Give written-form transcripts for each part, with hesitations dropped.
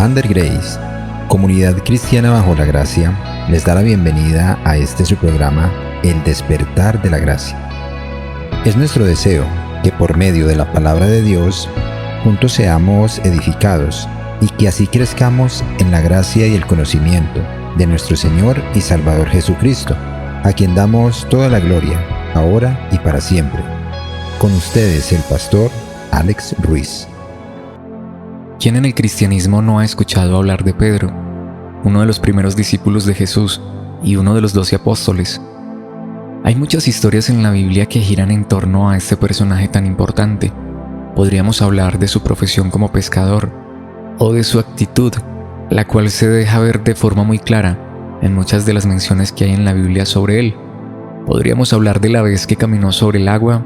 Under Grace, Comunidad Cristiana Bajo la Gracia, les da la bienvenida a su programa, El Despertar de la Gracia. Es nuestro deseo que por medio de la palabra de Dios, juntos seamos edificados y que así crezcamos en la gracia y el conocimiento de nuestro Señor y Salvador Jesucristo, a quien damos toda la gloria, ahora y para siempre. Con ustedes el pastor Alex Ruiz. ¿Quién en el cristianismo no ha escuchado hablar de Pedro, uno de los primeros discípulos de Jesús y uno de los 12 apóstoles? Hay muchas historias en la Biblia que giran en torno a este personaje tan importante. Podríamos hablar de su profesión como pescador o de su actitud, la cual se deja ver de forma muy clara en muchas de las menciones que hay en la Biblia sobre él. Podríamos hablar de la vez que caminó sobre el agua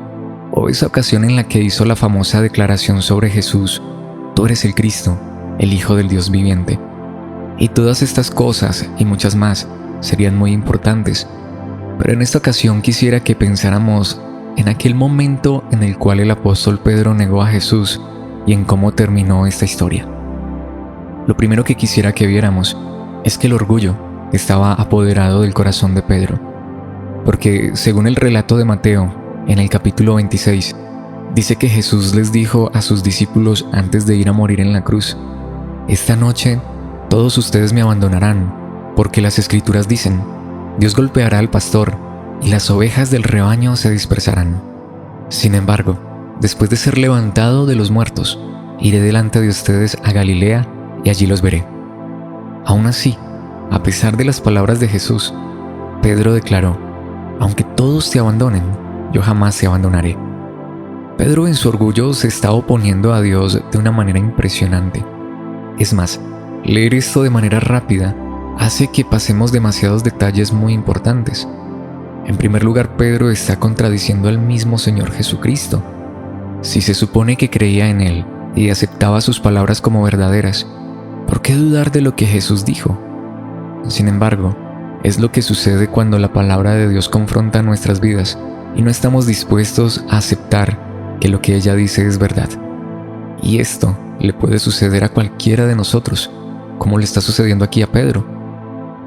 o esa ocasión en la que hizo la famosa declaración sobre Jesús: «Tú eres el Cristo, el Hijo del Dios viviente». Y todas estas cosas y muchas más serían muy importantes, pero en esta ocasión quisiera que pensáramos en aquel momento en el cual el apóstol Pedro negó a Jesús y en cómo terminó esta historia. Lo primero que quisiera que viéramos es que el orgullo estaba apoderado del corazón de Pedro, porque según el relato de Mateo, en el capítulo 26, dice que Jesús les dijo a sus discípulos antes de ir a morir en la cruz: «Esta noche todos ustedes me abandonarán, porque las Escrituras dicen, Dios golpeará al pastor y las ovejas del rebaño se dispersarán. Sin embargo, después de ser levantado de los muertos, iré delante de ustedes a Galilea y allí los veré». Aún así, a pesar de las palabras de Jesús, Pedro declaró: «Aunque todos te abandonen, yo jamás te abandonaré». Pedro en su orgullo se está oponiendo a Dios de una manera impresionante. Es más, leer esto de manera rápida hace que pasemos demasiados detalles muy importantes. En primer lugar, Pedro está contradiciendo al mismo Señor Jesucristo. Si se supone que creía en Él y aceptaba sus palabras como verdaderas, ¿por qué dudar de lo que Jesús dijo? Sin embargo, es lo que sucede cuando la palabra de Dios confronta nuestras vidas y no estamos dispuestos a aceptar que lo que ella dice es verdad. Y esto le puede suceder a cualquiera de nosotros, como le está sucediendo aquí a Pedro.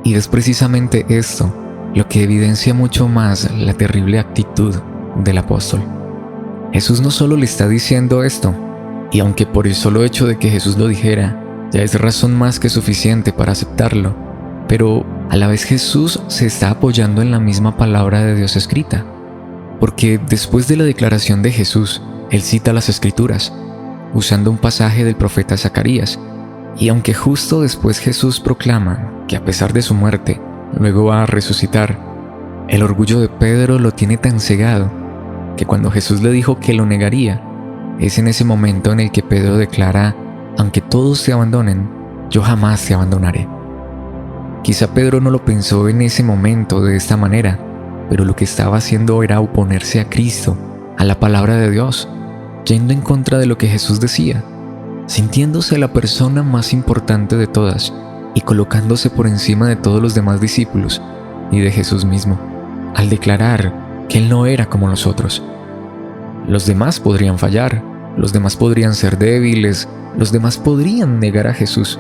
Y es precisamente esto lo que evidencia mucho más la terrible actitud del apóstol. Jesús no solo le está diciendo esto, y aunque por el solo hecho de que Jesús lo dijera, ya es razón más que suficiente para aceptarlo, pero a la vez Jesús se está apoyando en la misma palabra de Dios escrita. Porque después de la declaración de Jesús, él cita las Escrituras, usando un pasaje del profeta Zacarías, y aunque justo después Jesús proclama que a pesar de su muerte, luego va a resucitar, el orgullo de Pedro lo tiene tan cegado, que cuando Jesús le dijo que lo negaría, es en ese momento en el que Pedro declara: «Aunque todos te abandonen, yo jamás te abandonaré». Quizá Pedro no lo pensó en ese momento de esta manera, pero lo que estaba haciendo era oponerse a Cristo, a la palabra de Dios, yendo en contra de lo que Jesús decía, sintiéndose la persona más importante de todas y colocándose por encima de todos los demás discípulos y de Jesús mismo, al declarar que Él no era como nosotros. Los demás podrían fallar, los demás podrían ser débiles, los demás podrían negar a Jesús,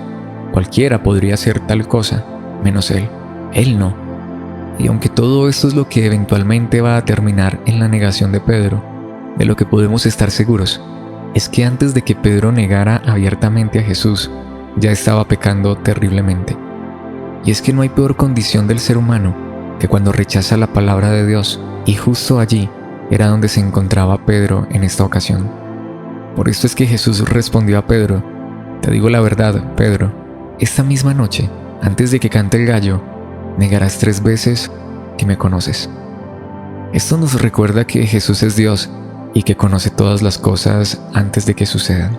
cualquiera podría hacer tal cosa, menos Él. Él no. Y aunque todo esto es lo que eventualmente va a terminar en la negación de Pedro, de lo que podemos estar seguros es que antes de que Pedro negara abiertamente a Jesús, ya estaba pecando terriblemente. Y es que no hay peor condición del ser humano que cuando rechaza la palabra de Dios, y justo allí era donde se encontraba Pedro en esta ocasión. Por esto es que Jesús respondió a Pedro: «Te digo la verdad, Pedro, esta misma noche, antes de que cante el gallo, negarás 3 veces que me conoces». Esto nos recuerda que Jesús es Dios y que conoce todas las cosas antes de que sucedan.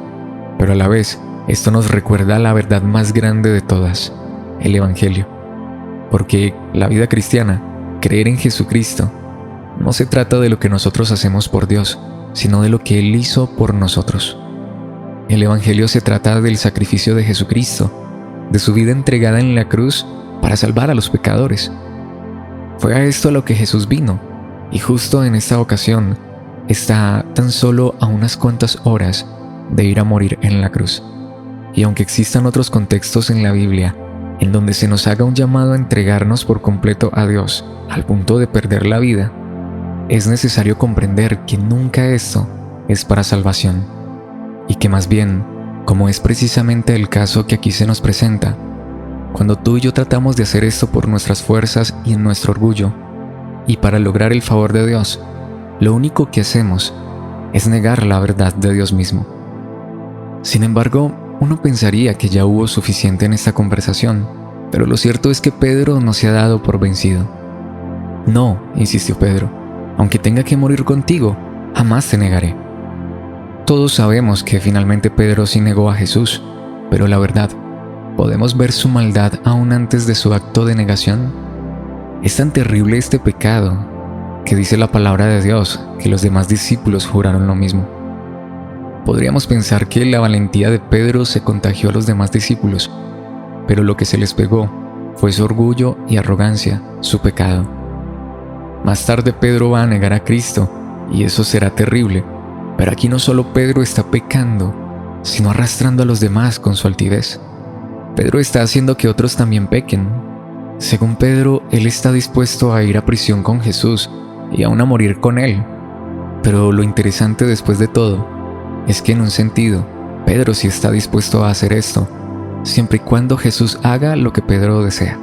Pero a la vez, esto nos recuerda la verdad más grande de todas, el Evangelio. Porque la vida cristiana, creer en Jesucristo, no se trata de lo que nosotros hacemos por Dios, sino de lo que Él hizo por nosotros. El Evangelio se trata del sacrificio de Jesucristo, de su vida entregada en la cruz para salvar a los pecadores. Fue a esto a lo que Jesús vino, y justo en esta ocasión está tan solo a unas cuantas horas de ir a morir en la cruz. Y aunque existan otros contextos en la Biblia en donde se nos haga un llamado a entregarnos por completo a Dios al punto de perder la vida, es necesario comprender que nunca esto es para salvación, y que más bien, como es precisamente el caso que aquí se nos presenta, cuando tú y yo tratamos de hacer esto por nuestras fuerzas y en nuestro orgullo, y para lograr el favor de Dios, lo único que hacemos es negar la verdad de Dios mismo. Sin embargo, uno pensaría que ya hubo suficiente en esta conversación, pero lo cierto es que Pedro no se ha dado por vencido. No, insistió Pedro, aunque tenga que morir contigo, jamás te negaré. Todos sabemos que finalmente Pedro sí negó a Jesús, pero la verdad, ¿podemos ver su maldad aún antes de su acto de negación? Es tan terrible este pecado que dice la palabra de Dios que los demás discípulos juraron lo mismo. Podríamos pensar que la valentía de Pedro se contagió a los demás discípulos, pero lo que se les pegó fue su orgullo y arrogancia, su pecado. Más tarde Pedro va a negar a Cristo, y eso será terrible, pero aquí no solo Pedro está pecando, sino arrastrando a los demás con su altivez. Pedro está haciendo que otros también pequen. Según Pedro, él está dispuesto a ir a prisión con Jesús y aún a morir con él. Pero lo interesante después de todo es que en un sentido, Pedro sí está dispuesto a hacer esto, siempre y cuando Jesús haga lo que Pedro desea.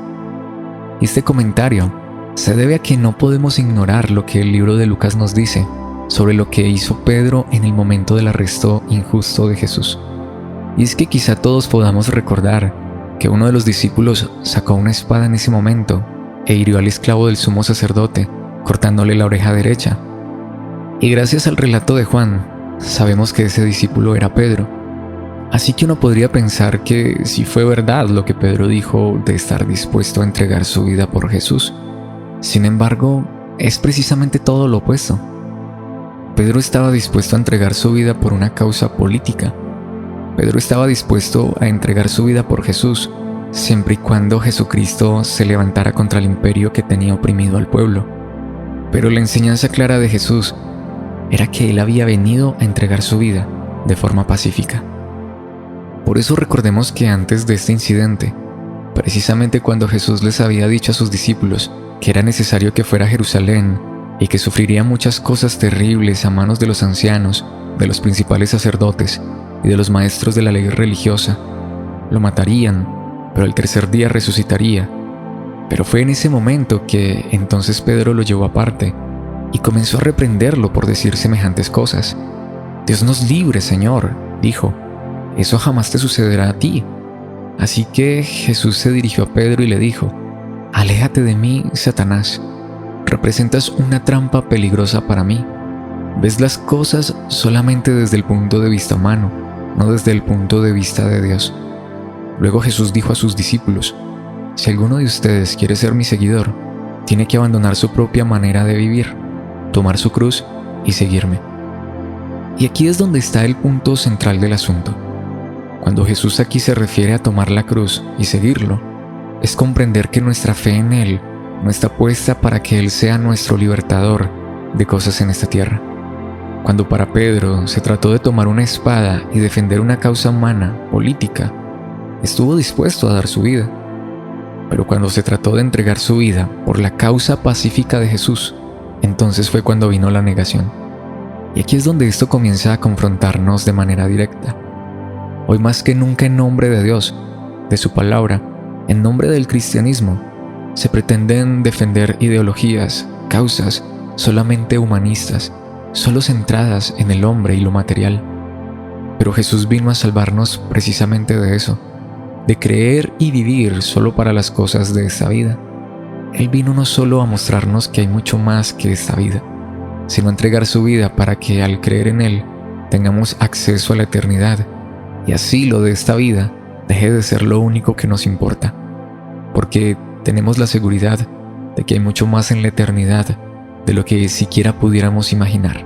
Y este comentario se debe a que no podemos ignorar lo que el libro de Lucas nos dice sobre lo que hizo Pedro en el momento del arresto injusto de Jesús. Y es que quizá todos podamos recordar que uno de los discípulos sacó una espada en ese momento e hirió al esclavo del sumo sacerdote, cortándole la oreja derecha. Y gracias al relato de Juan, sabemos que ese discípulo era Pedro. Así que uno podría pensar que si fue verdad lo que Pedro dijo de estar dispuesto a entregar su vida por Jesús. Sin embargo, es precisamente todo lo opuesto. Pedro estaba dispuesto a entregar su vida por una causa política. Pedro estaba dispuesto a entregar su vida por Jesús, siempre y cuando Jesucristo se levantara contra el imperio que tenía oprimido al pueblo. Pero la enseñanza clara de Jesús era que Él había venido a entregar su vida de forma pacífica. Por eso recordemos que antes de este incidente, precisamente cuando Jesús les había dicho a sus discípulos que era necesario que fuera a Jerusalén y que sufriría muchas cosas terribles a manos de los ancianos, de los principales sacerdotes y de los maestros de la ley religiosa, lo matarían, pero el tercer día resucitaría. Pero fue en ese momento que entonces Pedro lo llevó aparte y comenzó a reprenderlo por decir semejantes cosas. «Dios nos libre, Señor», dijo, «eso jamás te sucederá a ti». Así que Jesús se dirigió a Pedro y le dijo, «Aléjate de mí, Satanás, representas una trampa peligrosa para mí. Ves las cosas solamente desde el punto de vista humano, no desde el punto de vista de Dios». Luego Jesús dijo a sus discípulos, «Si alguno de ustedes quiere ser mi seguidor, tiene que abandonar su propia manera de vivir, tomar su cruz y seguirme». Y aquí es donde está el punto central del asunto. Cuando Jesús aquí se refiere a tomar la cruz y seguirlo, es comprender que nuestra fe en Él no está puesta para que Él sea nuestro libertador de cosas en esta tierra. Cuando para Pedro se trató de tomar una espada y defender una causa humana, política, estuvo dispuesto a dar su vida. Pero cuando se trató de entregar su vida por la causa pacífica de Jesús, entonces fue cuando vino la negación. Y aquí es donde esto comienza a confrontarnos de manera directa. Hoy más que nunca, en nombre de Dios, de su palabra, en nombre del cristianismo, se pretenden defender ideologías, causas solamente humanistas, solo centradas en el hombre y lo material. Pero Jesús vino a salvarnos precisamente de eso, de creer y vivir solo para las cosas de esta vida. Él vino no solo a mostrarnos que hay mucho más que esta vida, sino a entregar su vida para que al creer en Él tengamos acceso a la eternidad, y así lo de esta vida deje de ser lo único que nos importa, porque tenemos la seguridad de que hay mucho más en la eternidad de lo que siquiera pudiéramos imaginar.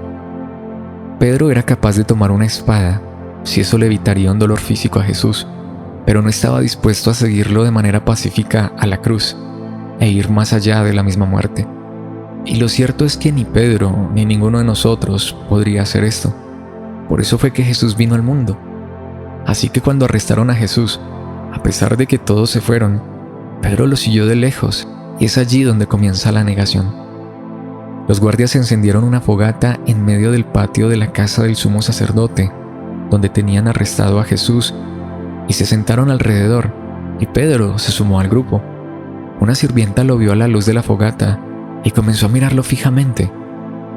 Pedro era capaz de tomar una espada si eso le evitaría un dolor físico a Jesús, pero no estaba dispuesto a seguirlo de manera pacífica a la cruz e ir más allá de la misma muerte. Y lo cierto es que ni Pedro ni ninguno de nosotros podría hacer esto. Por eso fue que Jesús vino al mundo. Así que cuando arrestaron a Jesús, a pesar de que todos se fueron, Pedro lo siguió de lejos, y es allí donde comienza la negación. Los guardias encendieron una fogata en medio del patio de la casa del sumo sacerdote, donde tenían arrestado a Jesús, y se sentaron alrededor, y Pedro se sumó al grupo. Una sirvienta lo vio a la luz de la fogata y comenzó a mirarlo fijamente.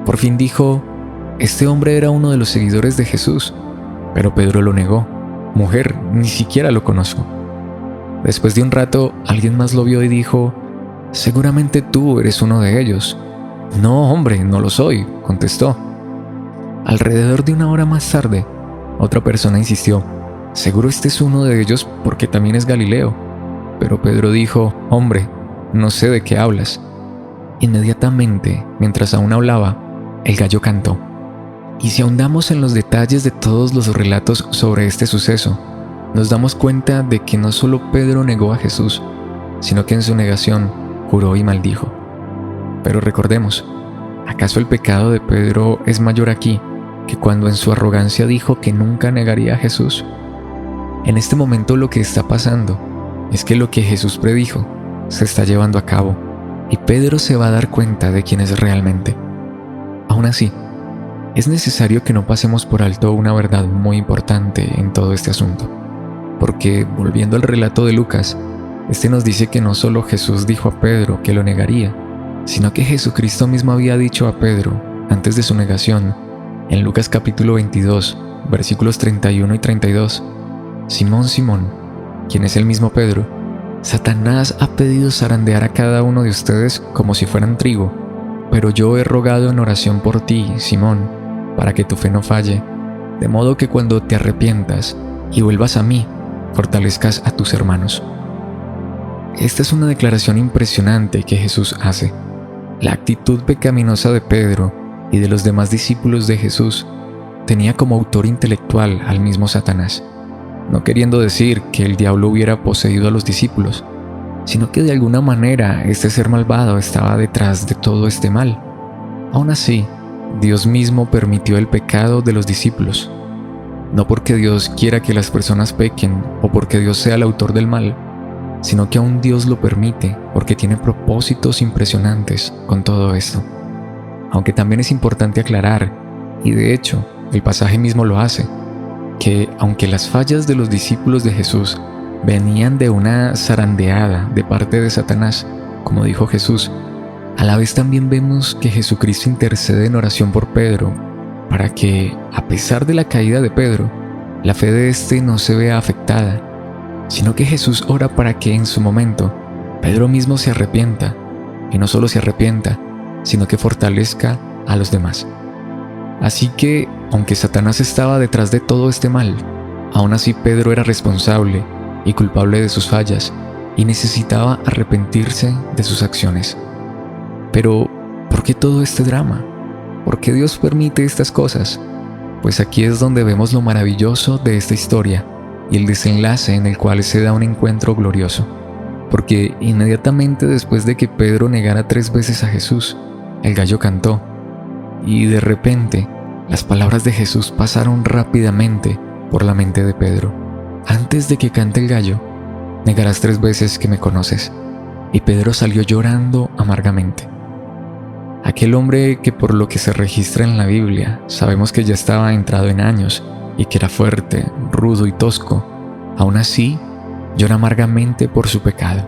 Por fin dijo: «Este hombre era uno de los seguidores de Jesús». Pero Pedro lo negó: «Mujer, ni siquiera lo conozco». Después de un rato, alguien más lo vio y dijo: «Seguramente tú eres uno de ellos». «No, hombre, no lo soy», contestó. Alrededor de una hora más tarde, otra persona insistió: «Seguro este es uno de ellos porque también es Galileo». Pero Pedro dijo: «Hombre, no sé de qué hablas». Inmediatamente, mientras aún hablaba, el gallo cantó. Y si ahondamos en los detalles de todos los relatos sobre este suceso, nos damos cuenta de que no solo Pedro negó a Jesús, sino que en su negación juró y maldijo. Pero recordemos, ¿acaso el pecado de Pedro es mayor aquí que cuando en su arrogancia dijo que nunca negaría a Jesús? En este momento lo que está pasando es que lo que Jesús predijo se está llevando a cabo, y Pedro se va a dar cuenta de quién es realmente. Aún así, es necesario que no pasemos por alto una verdad muy importante en todo este asunto, porque, volviendo al relato de Lucas, este nos dice que no solo Jesús dijo a Pedro que lo negaría, sino que Jesucristo mismo había dicho a Pedro, antes de su negación, en Lucas capítulo 22, versículos 31 y 32, «Simón, Simón, quien es el mismo Pedro, Satanás ha pedido zarandear a cada uno de ustedes como si fueran trigo, pero yo he rogado en oración por ti, Simón, para que tu fe no falle, de modo que cuando te arrepientas y vuelvas a mí, fortalezcas a tus hermanos». Esta es una declaración impresionante que Jesús hace. La actitud pecaminosa de Pedro y de los demás discípulos de Jesús tenía como autor intelectual al mismo Satanás, no queriendo decir que el diablo hubiera poseído a los discípulos, sino que de alguna manera este ser malvado estaba detrás de todo este mal. Aún así, Dios mismo permitió el pecado de los discípulos, no porque Dios quiera que las personas pequen o porque Dios sea el autor del mal, sino que aún Dios lo permite porque tiene propósitos impresionantes con todo esto. Aunque también es importante aclarar, y de hecho el pasaje mismo lo hace, que aunque las fallas de los discípulos de Jesús venían de una zarandeada de parte de Satanás, como dijo Jesús, a la vez también vemos que Jesucristo intercede en oración por Pedro para que, a pesar de la caída de Pedro, la fe de éste no se vea afectada, sino que Jesús ora para que en su momento Pedro mismo se arrepienta, y no solo se arrepienta, sino que fortalezca a los demás. Así que, aunque Satanás estaba detrás de todo este mal, aún así Pedro era responsable y culpable de sus fallas y necesitaba arrepentirse de sus acciones. Pero, ¿por qué todo este drama? ¿Por qué Dios permite estas cosas? Pues aquí es donde vemos lo maravilloso de esta historia y el desenlace en el cual se da un encuentro glorioso. Porque inmediatamente después de que Pedro negara 3 veces a Jesús, el gallo cantó, y de repente las palabras de Jesús pasaron rápidamente por la mente de Pedro. Antes de que cante el gallo, negarás 3 veces que me conoces. Y Pedro salió llorando amargamente. Aquel hombre que, por lo que se registra en la Biblia, sabemos que ya estaba entrado en años y que era fuerte, rudo y tosco, aún así llora amargamente por su pecado.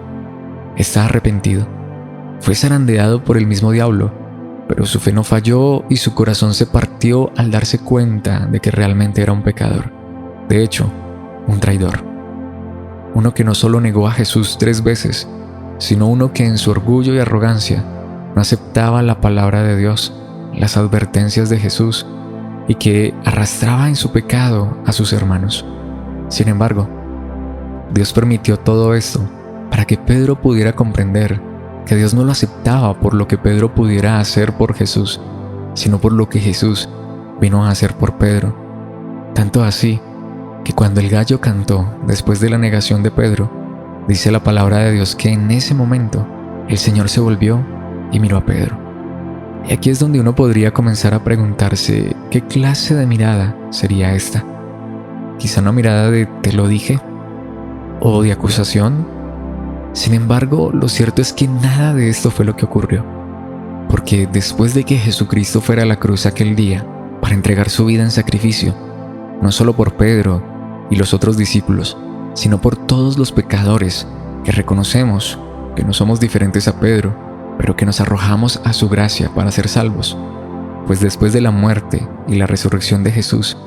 Está arrepentido. Fue zarandeado por el mismo diablo, pero su fe no falló y su corazón se partió al darse cuenta de que realmente era un pecador. De hecho, un traidor. Uno que no solo negó a Jesús 3 veces, sino uno que en su orgullo y arrogancia no aceptaba la palabra de Dios, las advertencias de Jesús, y que arrastraba en su pecado a sus hermanos. Sin embargo, Dios permitió todo esto para que Pedro pudiera comprender que Dios no lo aceptaba por lo que Pedro pudiera hacer por Jesús, sino por lo que Jesús vino a hacer por Pedro. Tanto así que cuando el gallo cantó después de la negación de Pedro, dice la palabra de Dios que en ese momento el Señor se volvió y miró a Pedro. Y aquí es donde uno podría comenzar a preguntarse qué clase de mirada sería esta. quizá una mirada de "te lo dije" o de acusación. Sin embargo, lo cierto es que nada de esto fue lo que ocurrió, porque después de que Jesucristo fuera a la cruz aquel día para entregar su vida en sacrificio, no solo por Pedro y los otros discípulos, sino por todos los pecadores que reconocemos que no somos diferentes a Pedro, pero que nos arrojamos a su gracia para ser salvos. Pues después de la muerte y la resurrección de Jesús,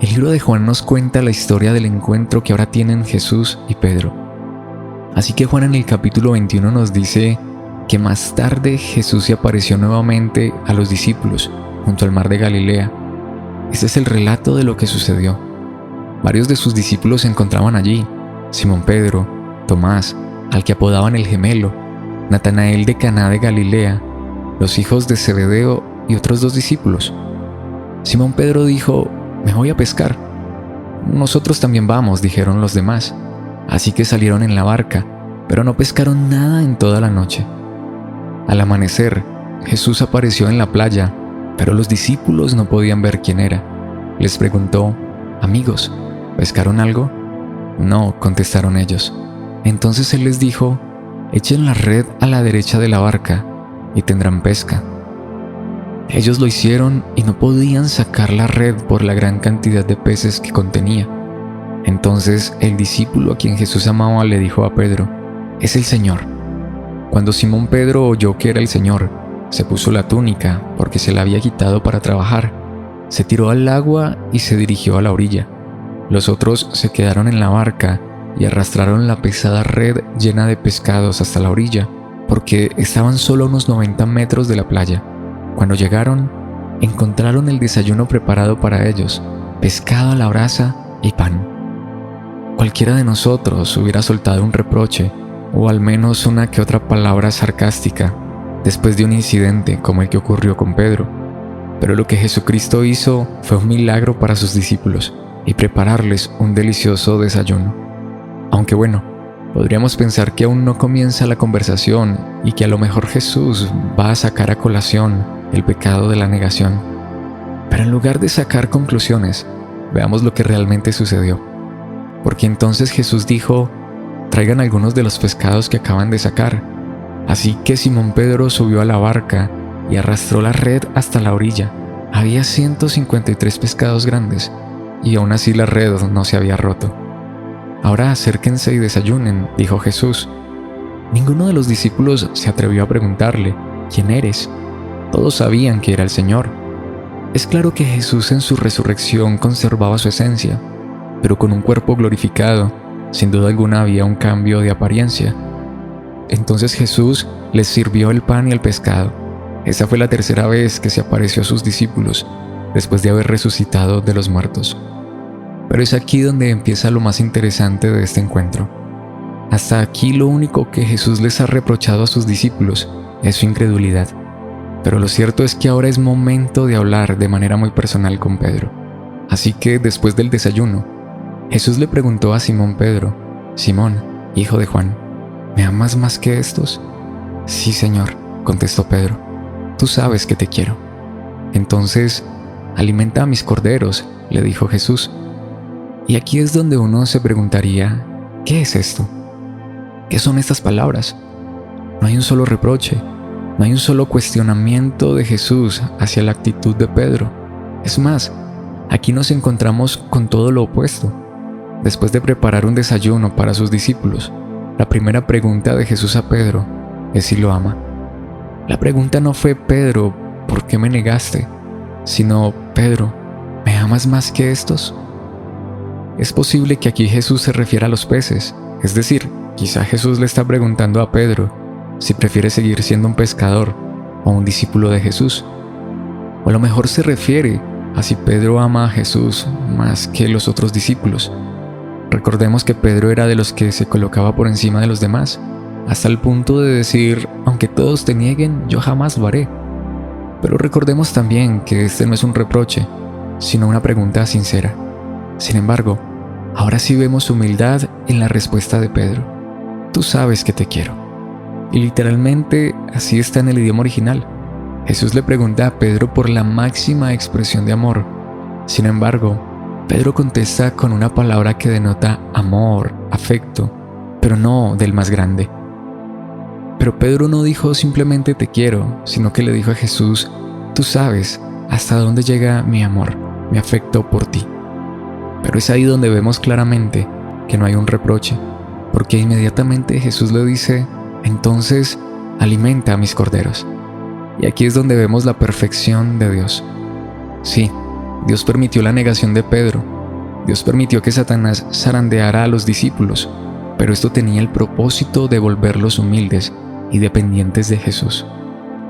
el libro de Juan nos cuenta la historia del encuentro que ahora tienen Jesús y Pedro. Así que Juan en el capítulo 21 nos dice que más tarde Jesús se apareció nuevamente a los discípulos junto al mar de Galilea. Este es el relato de lo que sucedió. Varios de sus discípulos se encontraban allí: Simón Pedro, Tomás, al que apodaban el Gemelo, Natanael de Caná de Galilea, los hijos de Zebedeo y otros 2 discípulos. Simón Pedro dijo: «Me voy a pescar». «Nosotros también vamos», dijeron los demás. Así que salieron en la barca, pero no pescaron nada en toda la noche. Al amanecer, Jesús apareció en la playa, pero los discípulos no podían ver quién era. Les preguntó: «Amigos, ¿pescaron algo?». «No», contestaron ellos. Entonces él les dijo: «Echen la red a la derecha de la barca y tendrán pesca». Ellos lo hicieron y no podían sacar la red por la gran cantidad de peces que contenía. Entonces el discípulo a quien Jesús amaba le dijo a Pedro: «Es el Señor». Cuando Simón Pedro oyó que era el Señor, se puso la túnica porque se la había quitado para trabajar, se tiró al agua y se dirigió a la orilla. Los otros se quedaron en la barca y arrastraron la pesada red llena de pescados hasta la orilla, porque estaban solo a unos 90 metros de la playa. Cuando llegaron, encontraron el desayuno preparado para ellos: pescado a la brasa y pan. Cualquiera de nosotros hubiera soltado un reproche, o al menos una que otra palabra sarcástica, después de un incidente como el que ocurrió con Pedro. Pero lo que Jesucristo hizo fue un milagro para sus discípulos y prepararles un delicioso desayuno. Aunque bueno, podríamos pensar que aún no comienza la conversación y que a lo mejor Jesús va a sacar a colación el pecado de la negación. Pero en lugar de sacar conclusiones, veamos lo que realmente sucedió. Porque entonces Jesús dijo: «Traigan algunos de los pescados que acaban de sacar». Así que Simón Pedro subió a la barca y arrastró la red hasta la orilla. Había 153 pescados grandes, y aún así la red no se había roto. «Ahora acérquense y desayunen», dijo Jesús. Ninguno de los discípulos se atrevió a preguntarle: «¿Quién eres?». Todos sabían que era el Señor. Es claro que Jesús en su resurrección conservaba su esencia, pero con un cuerpo glorificado, sin duda alguna había un cambio de apariencia. Entonces Jesús les sirvió el pan y el pescado. Esa fue la tercera vez que se apareció a sus discípulos, después de haber resucitado de los muertos. Pero es aquí donde empieza lo más interesante de este encuentro. Hasta aquí lo único que Jesús les ha reprochado a sus discípulos es su incredulidad. Pero lo cierto es que ahora es momento de hablar de manera muy personal con Pedro. Así que después del desayuno, Jesús le preguntó a Simón Pedro: «Simón, hijo de Juan, ¿me amas más que estos?». «Sí, Señor», contestó Pedro, «tú sabes que te quiero». «Entonces, alimenta a mis corderos», le dijo Jesús. Y aquí es donde uno se preguntaría: ¿qué es esto? ¿Qué son estas palabras? No hay un solo reproche, no hay un solo cuestionamiento de Jesús hacia la actitud de Pedro. Es más, aquí nos encontramos con todo lo opuesto. Después de preparar un desayuno para sus discípulos, la primera pregunta de Jesús a Pedro es si lo ama. La pregunta no fue: «Pedro, ¿por qué me negaste?», sino: «Pedro, ¿me amas más que estos?». Es posible que aquí Jesús se refiera a los peces, es decir, quizá Jesús le está preguntando a Pedro si prefiere seguir siendo un pescador o un discípulo de Jesús. O a lo mejor se refiere a si Pedro ama a Jesús más que los otros discípulos. Recordemos que Pedro era de los que se colocaba por encima de los demás, hasta el punto de decir: «Aunque todos te nieguen, yo jamás lo haré». Pero recordemos también que este no es un reproche, sino una pregunta sincera. Sin embargo, ahora sí vemos humildad en la respuesta de Pedro: «Tú sabes que te quiero». Y literalmente así está en el idioma original. Jesús le pregunta a Pedro por la máxima expresión de amor. Sin embargo, Pedro contesta con una palabra que denota amor, afecto, pero no del más grande. Pero Pedro no dijo simplemente te quiero, sino que le dijo a Jesús, tú sabes hasta dónde llega mi amor, mi afecto por ti. Pero es ahí donde vemos claramente que no hay un reproche, porque inmediatamente Jesús le dice, entonces alimenta a mis corderos. Y aquí es donde vemos la perfección de Dios. Sí, Dios permitió la negación de Pedro. Dios permitió que Satanás zarandeara a los discípulos, pero esto tenía el propósito de volverlos humildes y dependientes de Jesús.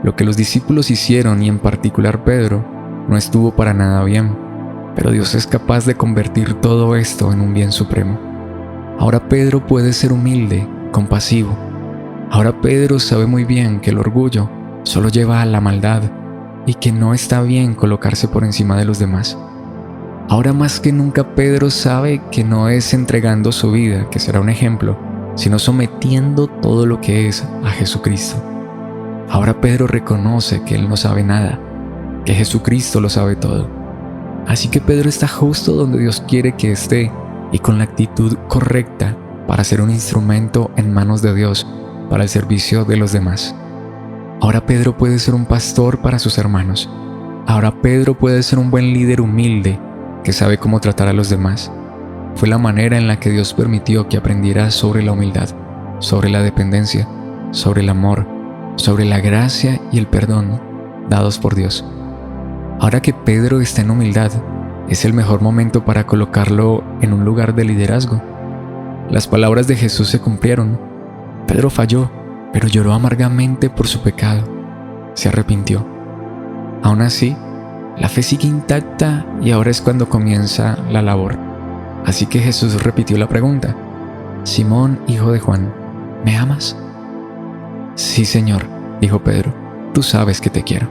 Lo que los discípulos hicieron, y en particular Pedro, no estuvo para nada bien, pero Dios es capaz de convertir todo esto en un bien supremo. Ahora Pedro puede ser humilde, compasivo. Ahora Pedro sabe muy bien que el orgullo solo lleva a la maldad y que no está bien colocarse por encima de los demás. Ahora más que nunca Pedro sabe que no es entregando su vida, que será un ejemplo, sino sometiendo todo lo que es a Jesucristo. Ahora Pedro reconoce que él no sabe nada, que Jesucristo lo sabe todo. Así que Pedro está justo donde Dios quiere que esté y con la actitud correcta para ser un instrumento en manos de Dios para el servicio de los demás. Ahora Pedro puede ser un pastor para sus hermanos. Ahora Pedro puede ser un buen líder humilde que sabe cómo tratar a los demás. Fue la manera en la que Dios permitió que aprendiera sobre la humildad, sobre la dependencia, sobre el amor, sobre la gracia y el perdón dados por Dios. Ahora que Pedro está en humildad, es el mejor momento para colocarlo en un lugar de liderazgo. Las palabras de Jesús se cumplieron. Pedro falló, pero lloró amargamente por su pecado. Se arrepintió. Aún así, la fe sigue intacta y ahora es cuando comienza la labor. Así que Jesús repitió la pregunta: Simón, hijo de Juan, ¿me amas? Sí, Señor, dijo Pedro, tú sabes que te quiero.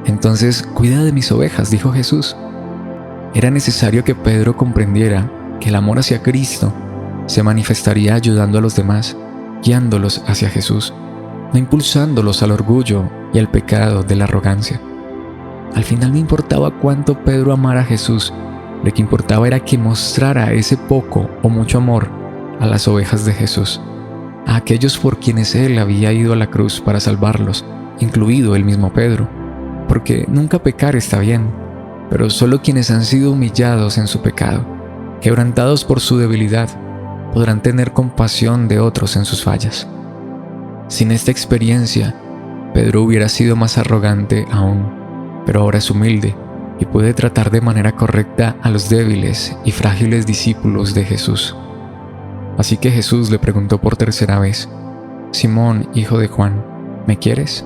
Entonces, cuida de mis ovejas, dijo Jesús. Era necesario que Pedro comprendiera que el amor hacia Cristo se manifestaría ayudando a los demás, guiándolos hacia Jesús, no impulsándolos al orgullo y al pecado de la arrogancia. Al final no importaba cuánto Pedro amara a Jesús, lo que importaba era que mostrara ese poco o mucho amor a las ovejas de Jesús, a aquellos por quienes él había ido a la cruz para salvarlos, incluido el mismo Pedro, porque nunca pecar está bien, pero solo quienes han sido humillados en su pecado, quebrantados por su debilidad, podrán tener compasión de otros en sus fallas. Sin esta experiencia, Pedro hubiera sido más arrogante aún, pero ahora es humilde y puede tratar de manera correcta a los débiles y frágiles discípulos de Jesús. Así que Jesús le preguntó por tercera vez: Simón, hijo de Juan, ¿me quieres?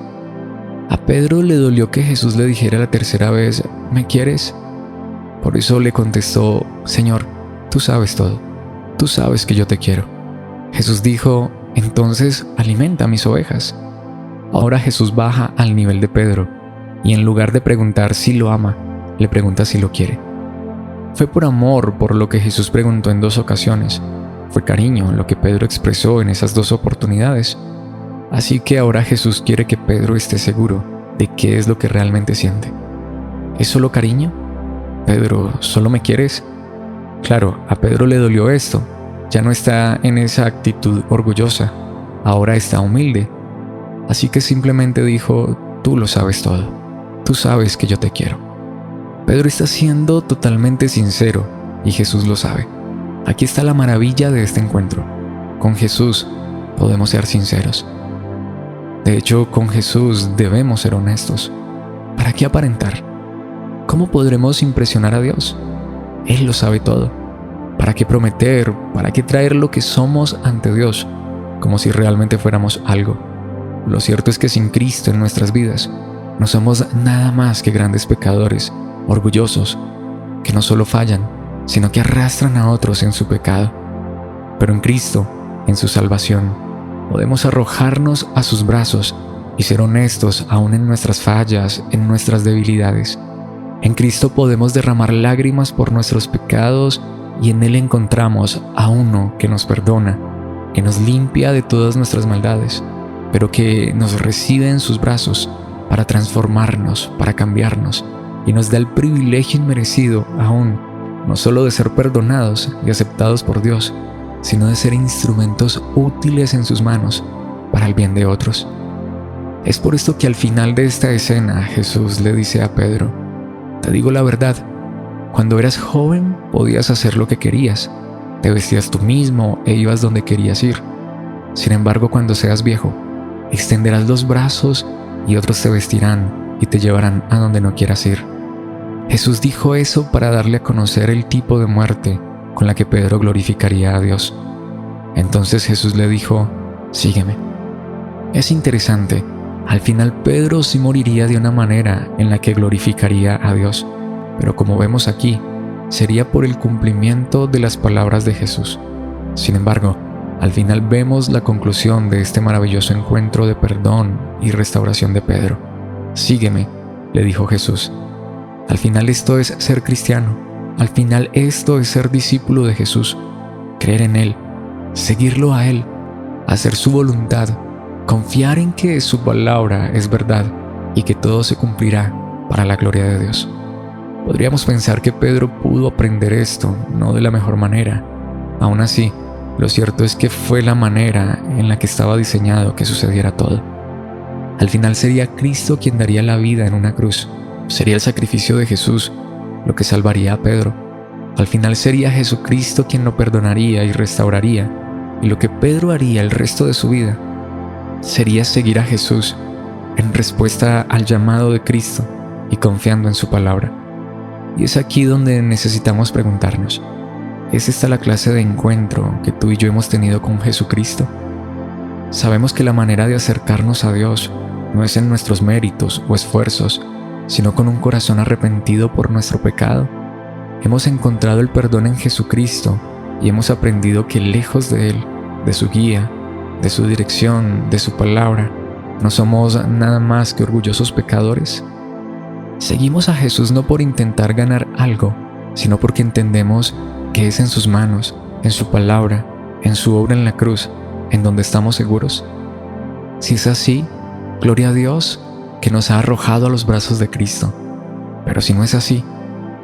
A Pedro le dolió que Jesús le dijera la tercera vez: ¿me quieres? Por eso le contestó: Señor, tú sabes todo, tú sabes que yo te quiero. Jesús dijo: entonces alimenta a mis ovejas. Ahora Jesús baja al nivel de Pedro y en lugar de preguntar si lo ama, le pregunta si lo quiere. Fue por amor por lo que Jesús preguntó en 2 ocasiones. Fue cariño lo que Pedro expresó en esas 2 oportunidades. Así que ahora Jesús quiere que Pedro esté seguro de qué es lo que realmente siente. ¿Es solo cariño? Pedro, ¿solo me quieres? Claro, a Pedro le dolió esto. Ya no está en esa actitud orgullosa. Ahora está humilde. Así que simplemente dijo: tú lo sabes todo. Tú sabes que yo te quiero. Pedro está siendo totalmente sincero y Jesús lo sabe. Aquí está la maravilla de este encuentro. Con Jesús podemos ser sinceros. De hecho, con Jesús debemos ser honestos. ¿Para qué aparentar? ¿Cómo podremos impresionar a Dios? Él lo sabe todo. ¿Para qué prometer? ¿Para qué traer lo que somos ante Dios? Como si realmente fuéramos algo. Lo cierto es que sin Cristo en nuestras vidas, no somos nada más que grandes pecadores, orgullosos, que no solo fallan, sino que arrastran a otros en su pecado. Pero en Cristo, en su salvación, podemos arrojarnos a sus brazos y ser honestos aún en nuestras fallas, en nuestras debilidades. En Cristo podemos derramar lágrimas por nuestros pecados y en Él encontramos a uno que nos perdona, que nos limpia de todas nuestras maldades, pero que nos recibe en sus brazos para transformarnos, para cambiarnos, y nos da el privilegio inmerecido aún no solo de ser perdonados y aceptados por Dios, sino de ser instrumentos útiles en sus manos para el bien de otros. Es por esto que al final de esta escena Jesús le dice a Pedro: te digo la verdad, cuando eras joven podías hacer lo que querías, te vestías tú mismo e ibas donde querías ir. Sin embargo, cuando seas viejo, extenderás los brazos y otros te vestirán y te llevarán a donde no quieras ir. Jesús dijo eso para darle a conocer el tipo de muerte con la que Pedro glorificaría a Dios. Entonces Jesús le dijo: sígueme. Es interesante, al final Pedro sí moriría de una manera en la que glorificaría a Dios, pero como vemos aquí, sería por el cumplimiento de las palabras de Jesús. Sin embargo, al final vemos la conclusión de este maravilloso encuentro de perdón y restauración de Pedro. Sígueme, le dijo Jesús. Al final esto es ser cristiano. Al final esto es ser discípulo de Jesús. Creer en Él, seguirlo a Él, hacer su voluntad, confiar en que su palabra es verdad y que todo se cumplirá para la gloria de Dios. Podríamos pensar que Pedro pudo aprender esto, no de la mejor manera. Aún así, lo cierto es que fue la manera en la que estaba diseñado que sucediera todo. Al final sería Cristo quien daría la vida en una cruz. Sería el sacrificio de Jesús lo que salvaría a Pedro. Al final sería Jesucristo quien lo perdonaría y restauraría, y lo que Pedro haría el resto de su vida sería seguir a Jesús en respuesta al llamado de Cristo y confiando en su palabra. Y es aquí donde necesitamos preguntarnos: ¿es esta la clase de encuentro que tú y yo hemos tenido con Jesucristo? Sabemos que la manera de acercarnos a Dios no es en nuestros méritos o esfuerzos, sino con un corazón arrepentido por nuestro pecado. Hemos encontrado el perdón en Jesucristo y hemos aprendido que lejos de Él, de su guía, de su dirección, de su palabra, no somos nada más que orgullosos pecadores. Seguimos a Jesús no por intentar ganar algo, sino porque entendemos que es en sus manos, en su palabra, en su obra en la cruz, en donde estamos seguros. Si es así, gloria a Dios que nos ha arrojado a los brazos de Cristo. Pero si no es así,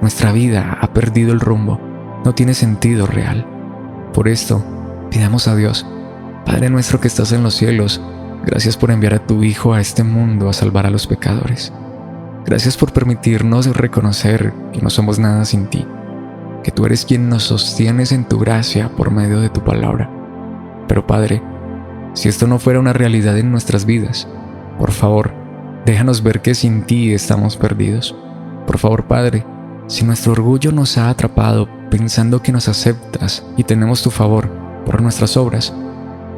nuestra vida ha perdido el rumbo, no tiene sentido real. Por esto, pidamos a Dios: Padre nuestro que estás en los cielos, gracias por enviar a tu Hijo a este mundo a salvar a los pecadores. Gracias por permitirnos reconocer que no somos nada sin ti, que tú eres quien nos sostienes en tu gracia por medio de tu palabra. Pero Padre, si esto no fuera una realidad en nuestras vidas, por favor, déjanos ver que sin ti estamos perdidos. Por favor, Padre, si nuestro orgullo nos ha atrapado pensando que nos aceptas y tenemos tu favor por nuestras obras,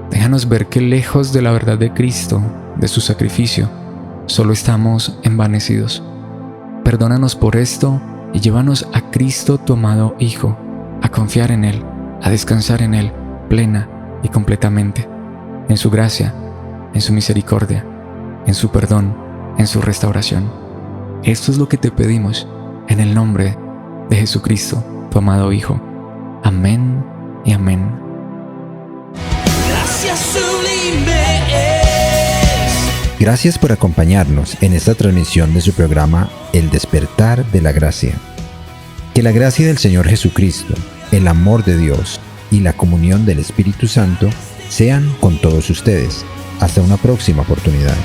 déjanos ver que lejos de la verdad de Cristo, de su sacrificio, solo estamos envanecidos. Perdónanos por esto y llévanos a Cristo, tu amado Hijo, a confiar en Él, a descansar en Él plena y completamente, en su gracia, en su misericordia, en su perdón, en su restauración. Esto es lo que te pedimos en el nombre de Jesucristo, tu amado Hijo. Amén y amén. Gracias sublime. Gracias por acompañarnos en esta transmisión de su programa El Despertar de la Gracia. Que la gracia del Señor Jesucristo, el amor de Dios y la comunión del Espíritu Santo sean con todos ustedes. Hasta una próxima oportunidad.